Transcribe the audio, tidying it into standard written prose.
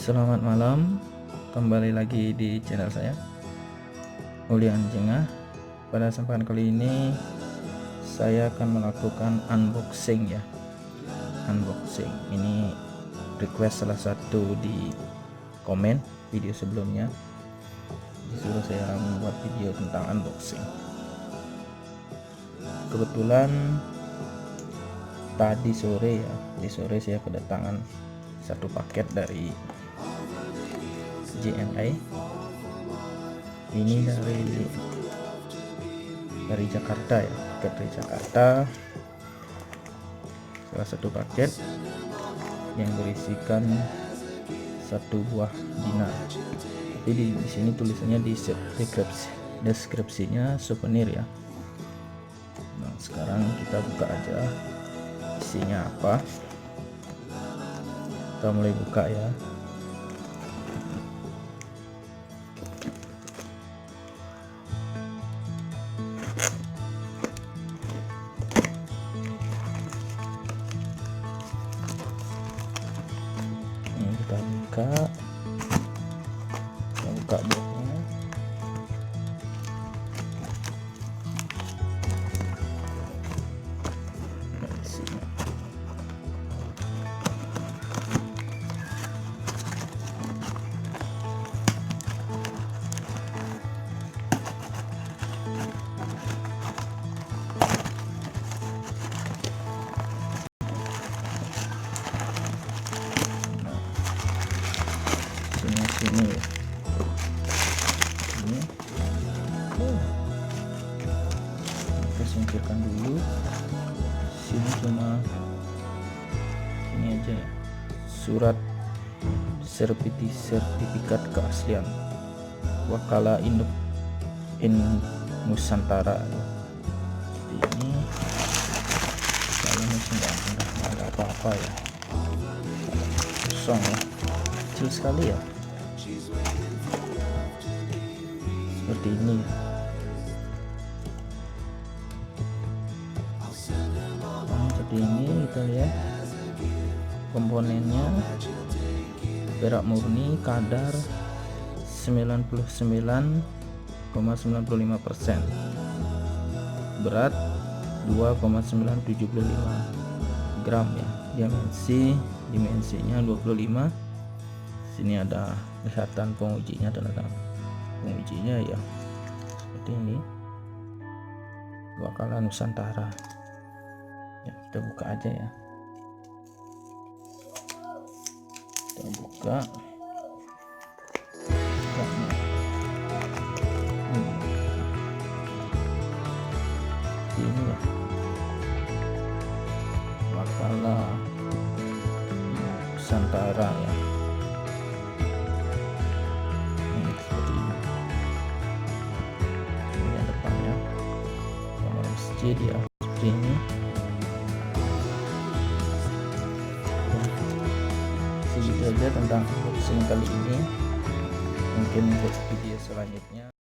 Selamat malam, kembali lagi di channel saya Ulian Jengah. Pada kesempatan kali ini saya akan melakukan unboxing ya. Unboxing ini request salah satu di komen video sebelumnya, disuruh saya membuat video tentang unboxing. Kebetulan tadi sore saya kedatangan satu paket dari JNE. Ini dari Jakarta ya, paket dari Jakarta, salah satu paket yang berisikan satu buah dinar. Tapi di sini tulisannya di deskripsinya souvenir ya. Nah, sekarang kita buka aja isinya apa. Kita mulai buka ya. Ini kita buka boxnya. Sini ini kita singkirkan dulu. Sini cuma ini aja ya, surat sertifikat keaslian Wakala Induk Nusantara. Jadi ini kalau masih nggak ada apa-apa ya, kosong ya, kecil sekali ya, seperti ini ya. Nah, jadi ini kita lihat komponennya: perak murni kadar 99,95%, berat 2,975 gram ya, dimensinya 25. Sini ada kelihatan pengujinya dan ada pengujinya ya, seperti ini, Wakala Nusantara ya. Kita buka aja ya, kita buka. Ini ya, Wakala Nusantara ya. Seperti ini. Ini yang depannya, sama masjid ya, seperti ini. Segitu aja tentang unboxing kali ini. Mungkin untuk video selanjutnya